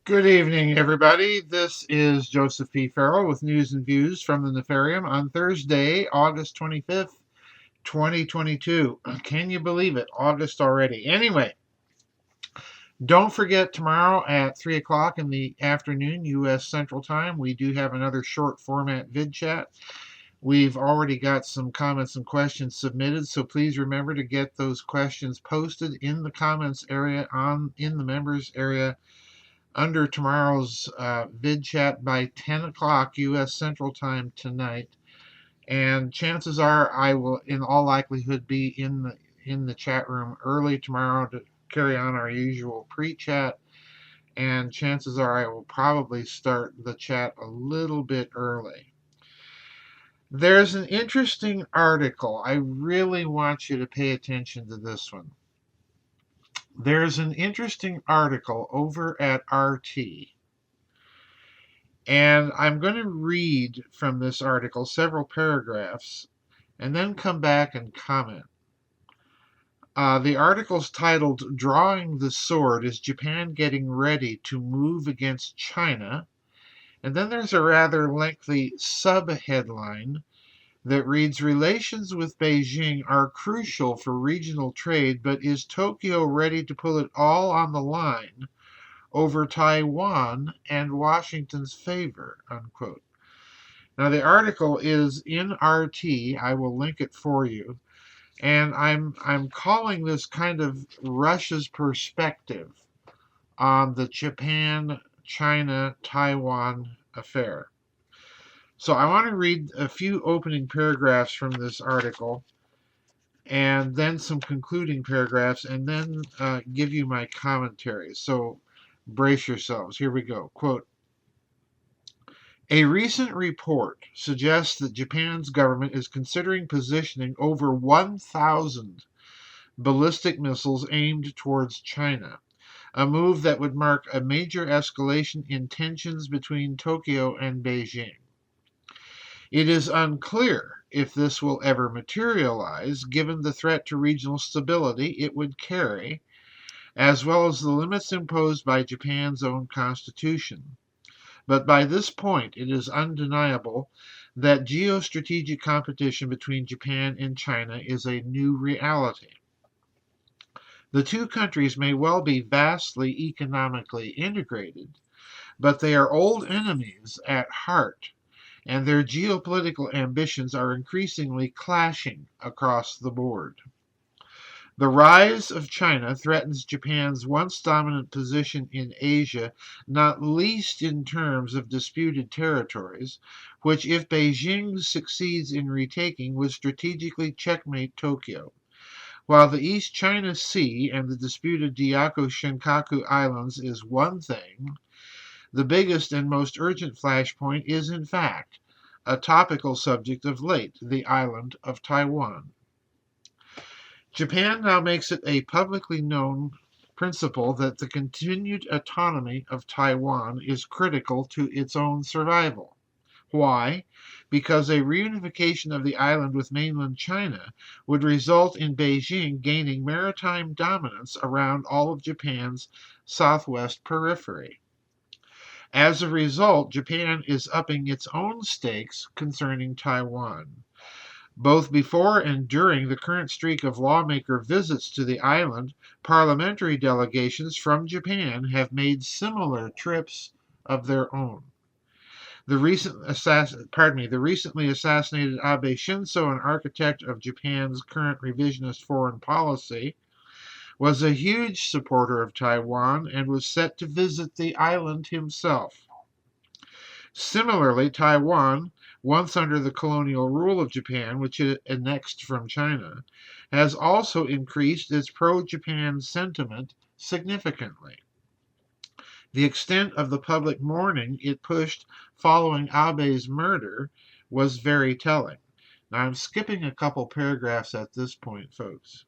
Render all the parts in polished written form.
Good evening, everybody. This is Joseph P. Farrell with news and views from the Nefarium on Thursday, August 25th, 2022. Can you believe it? August already. Anyway, don't forget tomorrow at 3 o'clock in the afternoon, U.S. Central Time, we do have another short format vid chat. We've already got some comments and questions submitted, so please remember to get those questions posted in the comments area in the members area under tomorrow's vid chat by 10 o'clock U.S. Central Time tonight. And chances are I will, in all likelihood, be in the chat room early tomorrow to carry on our usual pre-chat. And chances are I will probably start the chat a little bit early. There's an interesting article. I really want you to pay attention to this one. There's an interesting article over at RT. And I'm going to read from this article several paragraphs and then come back and comment. The article's titled Drawing the Sword: Is Japan Getting Ready to Move Against China? And then there's a rather lengthy sub-headline that reads, Relations with Beijing are crucial for regional trade, but is Tokyo ready to pull it all on the line over Taiwan and Washington's favor, unquote. Now, the article is in RT. I will link it for you. And I'm calling this kind of Russia's perspective on the Japan, China, Taiwan affair. So I want to read a few opening paragraphs from this article and then some concluding paragraphs and then give you my commentary. So brace yourselves. Here we go. Quote, a recent report suggests that Japan's government is considering positioning over 1,000 ballistic missiles aimed towards China, a move that would mark a major escalation in tensions between Tokyo and Beijing. It is unclear if this will ever materialize, given the threat to regional stability it would carry, as well as the limits imposed by Japan's own constitution. But by this point, it is undeniable that geostrategic competition between Japan and China is a new reality. The two countries may well be vastly economically integrated, but they are old enemies at heart, and their geopolitical ambitions are increasingly clashing across the board. The rise of China threatens Japan's once dominant position in Asia, not least in terms of disputed territories, which, if Beijing succeeds in retaking, would strategically checkmate Tokyo. While the East China Sea and the disputed Diaku Shinkaku Islands is one thing, the biggest and most urgent flashpoint is, in fact, a topical subject of late, the island of Taiwan. Japan now makes it a publicly known principle that the continued autonomy of Taiwan is critical to its own survival. Why? Because a reunification of the island with mainland China would result in Beijing gaining maritime dominance around all of Japan's southwest periphery. As a result, Japan is upping its own stakes concerning Taiwan. Both before and during the current streak of lawmaker visits to the island, parliamentary delegations from Japan have made similar trips of their own. The recently assassinated Abe Shinzo, an architect of Japan's current revisionist foreign policy, was a huge supporter of Taiwan and was set to visit the island himself. Similarly, Taiwan, once under the colonial rule of Japan, which it annexed from China, has also increased its pro-Japan sentiment significantly. The extent of the public mourning it pushed following Abe's murder was very telling. Now, I'm skipping a couple paragraphs at this point, folks.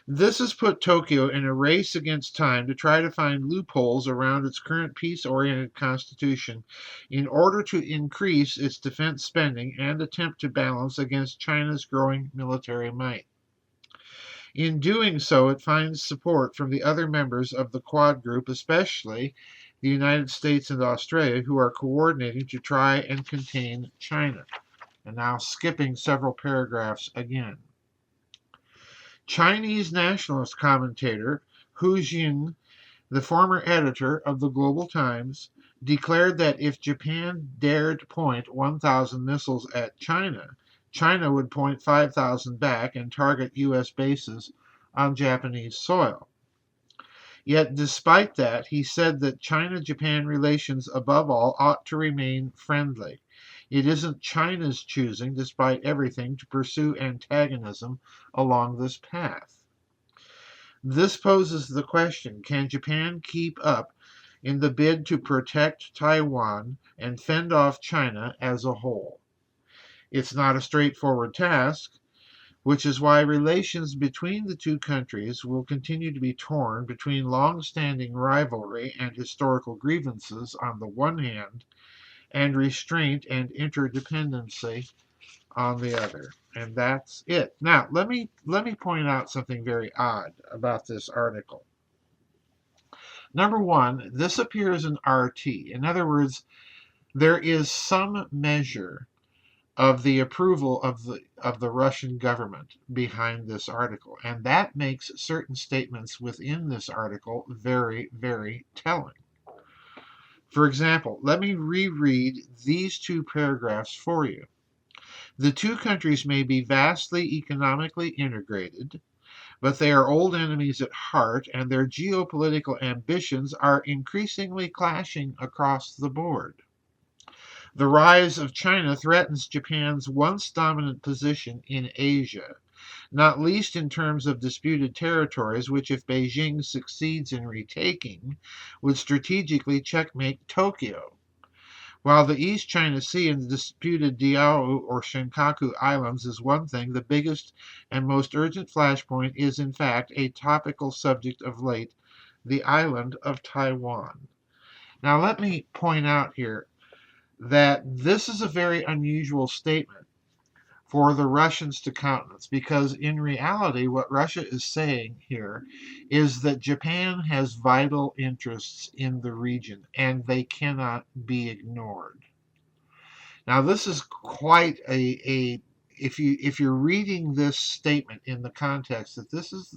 This has put Tokyo in a race against time to try to find loopholes around its current peace-oriented constitution in order to increase its defense spending and attempt to balance against China's growing military might. In doing so, it finds support from the other members of the Quad group, especially the United States and Australia, who are coordinating to try and contain China. And now skipping several paragraphs again. Chinese nationalist commentator Hu Jin, the former editor of the Global Times, declared that if Japan dared point 1,000 missiles at China, China would point 5,000 back and target U.S. bases on Japanese soil. Yet despite that, he said that China-Japan relations above all ought to remain friendly. It isn't China's choosing, despite everything, to pursue antagonism along this path. This poses the question, can Japan keep up in the bid to protect Taiwan and fend off China as a whole? It's not a straightforward task, which is why relations between the two countries will continue to be torn between long-standing rivalry and historical grievances on the one hand, and restraint and interdependency on the other. And that's it. Now, let me point out something very odd about this article. Number one, this appears in RT. In other words, there is some measure of the approval of the Russian government behind this article, and that makes certain statements within this article very, very telling. For example, let me reread these two paragraphs for you. The two countries may be vastly economically integrated, but they are old enemies at heart, and their geopolitical ambitions are increasingly clashing across the board. The rise of China threatens Japan's once dominant position in Asia, not least in terms of disputed territories, which, if Beijing succeeds in retaking, would strategically checkmate Tokyo. While the East China Sea and the disputed Diaoyu or Senkaku Islands is one thing, the biggest and most urgent flashpoint is, in fact, a topical subject of late, the island of Taiwan. Now, let me point out here that this is a very unusual statement for the Russians to countenance, because in reality what Russia is saying here is that Japan has vital interests in the region and they cannot be ignored. Now this is quite if you're reading this statement in the context that this is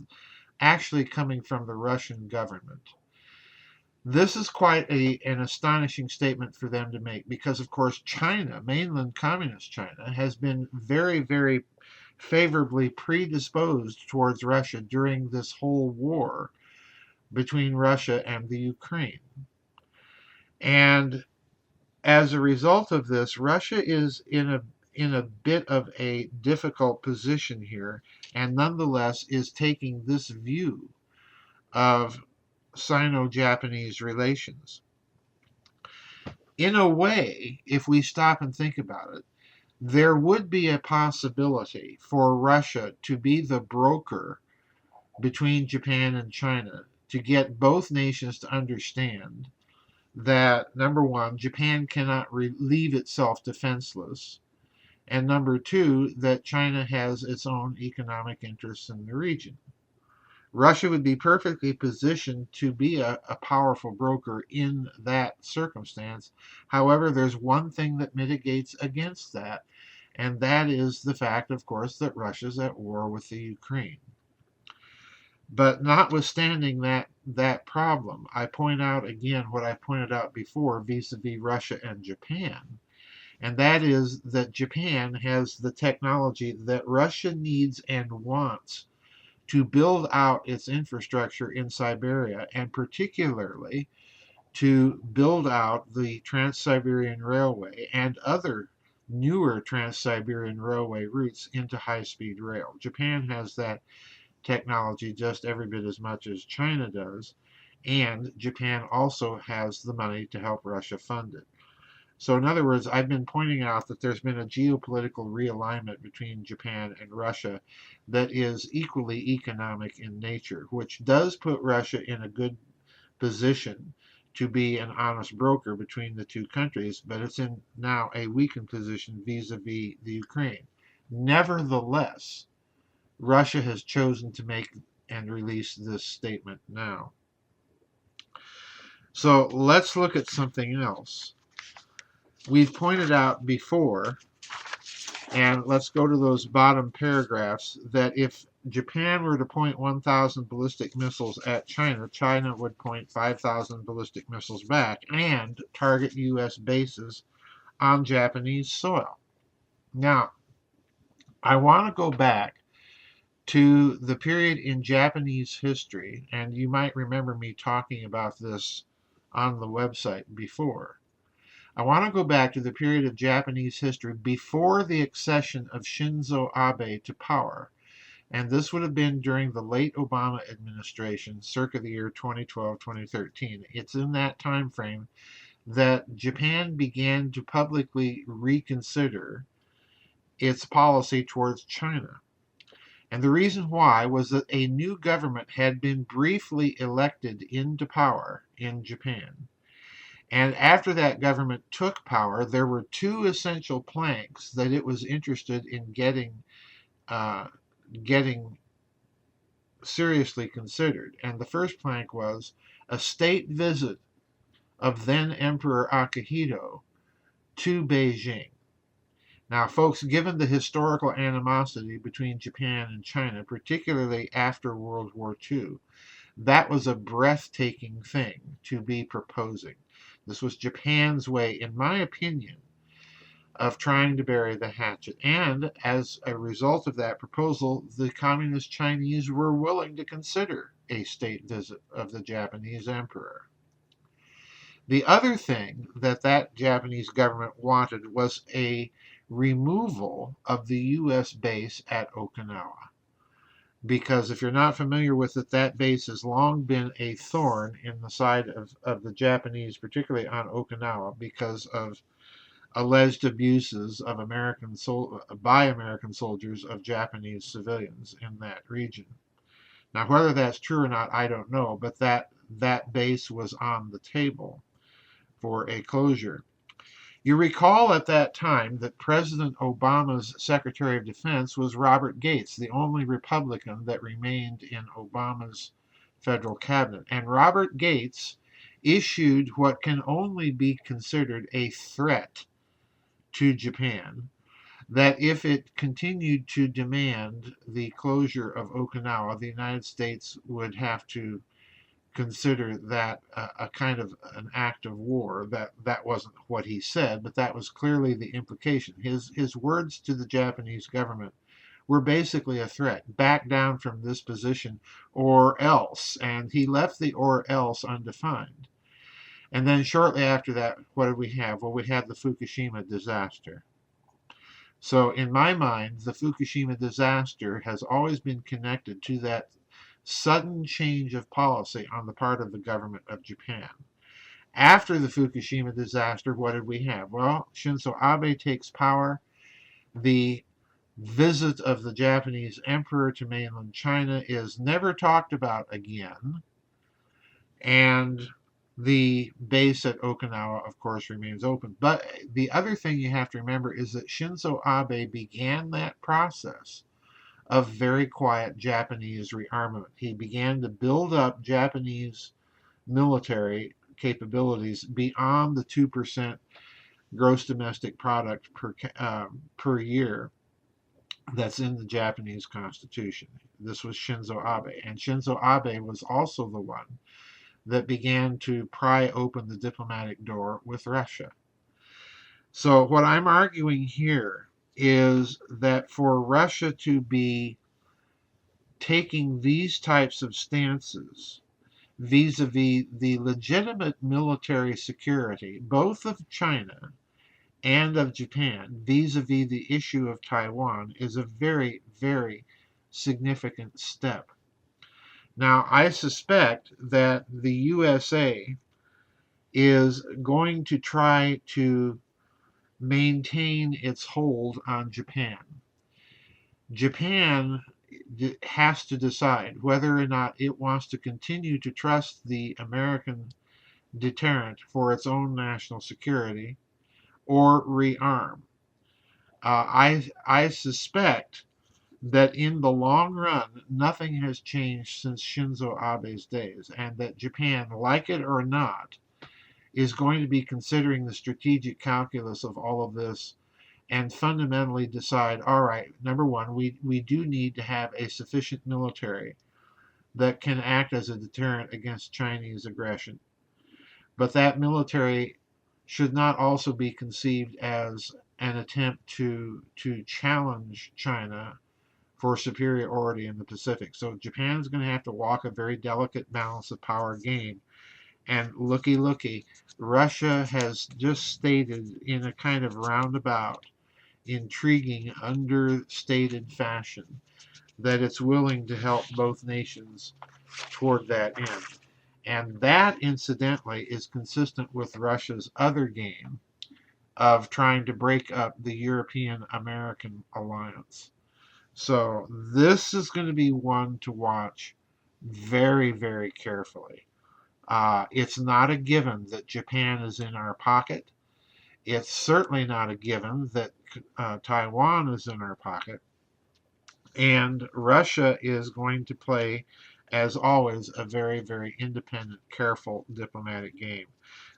actually coming from the Russian government, this is quite an astonishing statement for them to make, because, of course, China, mainland communist China, has been very, very favorably predisposed towards Russia during this whole war between Russia and the Ukraine. And as a result of this, Russia is in a bit of a difficult position here, and nonetheless is taking this view of Sino-Japanese relations. In a way, if we stop and think about it, there would be a possibility for Russia to be the broker between Japan and China to get both nations to understand that, number one, Japan cannot leave itself defenseless, and number two, that China has its own economic interests in the region. Russia would be perfectly positioned to be a powerful broker in that circumstance. However, there's one thing that mitigates against that, and that is the fact, of course, that Russia's at war with the Ukraine. But notwithstanding that problem, I point out again what I pointed out before vis-a-vis Russia and Japan, and that is that Japan has the technology that Russia needs and wants to build out its infrastructure in Siberia, and particularly to build out the Trans-Siberian Railway and other newer Trans-Siberian Railway routes into high-speed rail. Japan has that technology just every bit as much as China does, and Japan also has the money to help Russia fund it. So in other words, I've been pointing out that there's been a geopolitical realignment between Japan and Russia that is equally economic in nature, which does put Russia in a good position to be an honest broker between the two countries, but it's in now a weakened position vis-a-vis the Ukraine. Nevertheless, Russia has chosen to make and release this statement now. So let's look at something else. We've pointed out before, and let's go to those bottom paragraphs, that if Japan were to point 1,000 ballistic missiles at China, China would point 5,000 ballistic missiles back and target U.S. bases on Japanese soil. Now, I want to go back to the period in Japanese history, and you might remember me talking about this on the website before. I want to go back to the period of Japanese history before the accession of Shinzo Abe to power, and this would have been during the late Obama administration, circa the year 2012-2013. It's in that time frame that Japan began to publicly reconsider its policy towards China. And the reason why was that a new government had been briefly elected into power in Japan. And after that government took power, there were two essential planks that it was interested in getting seriously considered. And the first plank was a state visit of then Emperor Akihito to Beijing. Now, folks, given the historical animosity between Japan and China, particularly after World War II, that was a breathtaking thing to be proposing. This was Japan's way, in my opinion, of trying to bury the hatchet. And as a result of that proposal, the Communist Chinese were willing to consider a state visit of the Japanese emperor. The other thing that Japanese government wanted was a removal of the U.S. base at Okinawa. Because if you're not familiar with it, that base has long been a thorn in the side of the Japanese, particularly on Okinawa, because of alleged abuses of by American soldiers of Japanese civilians in that region. Now, whether that's true or not, I don't know, but that base was on the table for a closure. You recall at that time that President Obama's Secretary of Defense was Robert Gates, the only Republican that remained in Obama's federal cabinet. And Robert Gates issued what can only be considered a threat to Japan, that if it continued to demand the closure of Okinawa, the United States would have to consider that a kind of an act of war. That wasn't what he said, but that was clearly the implication. His words to the Japanese government were basically a threat: back down from this position or else. And he left the or else undefined. And then shortly after that, what did we have? Well, we had the Fukushima disaster. So in my mind, the Fukushima disaster has always been connected to that sudden change of policy on the part of the government of Japan. After the Fukushima disaster, what did we have? Well, Shinzo Abe takes power. The visit of the Japanese emperor to mainland China is never talked about again. And the base at Okinawa, of course, remains open. But the other thing you have to remember is that Shinzo Abe began that process of very quiet Japanese rearmament. He began to build up Japanese military capabilities beyond the 2% gross domestic product per year that's in the Japanese constitution. This was Shinzo Abe. And Shinzo Abe was also the one that began to pry open the diplomatic door with Russia. So what I'm arguing here is that for Russia to be taking these types of stances vis-a-vis the legitimate military security, both of China and of Japan, vis-a-vis the issue of Taiwan, is a very, very significant step. Now, I suspect that the USA is going to try to maintain its hold on Japan. Japan has to decide whether or not it wants to continue to trust the American deterrent for its own national security or rearm. I suspect that in the long run, nothing has changed since Shinzo Abe's days, and that Japan, like it or not, is going to be considering the strategic calculus of all of this and fundamentally decide, all right, number one, we do need to have a sufficient military that can act as a deterrent against Chinese aggression. But that military should not also be conceived as an attempt to challenge China for superiority in the Pacific. So Japan is going to have to walk a very delicate balance of power game. And looky, Russia has just stated in a kind of roundabout, intriguing, understated fashion that it's willing to help both nations toward that end. And that, incidentally, is consistent with Russia's other game of trying to break up the European-American alliance. So this is going to be one to watch very, very carefully. It's not a given that Japan is in our pocket. It's certainly not a given that Taiwan is in our pocket. And Russia is going to play, as always, a very, very independent, careful diplomatic game.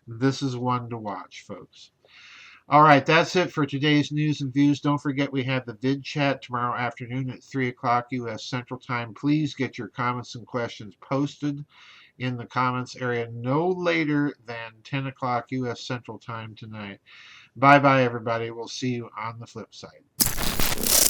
This is one to watch, folks. All right, that's it for today's news and views. Don't forget we have the vid chat tomorrow afternoon at 3 o'clock U.S. Central Time. Please get your comments and questions posted in the comments area no later than 10 o'clock U.S. Central Time tonight. Bye-bye, everybody. We'll see you on the flip side.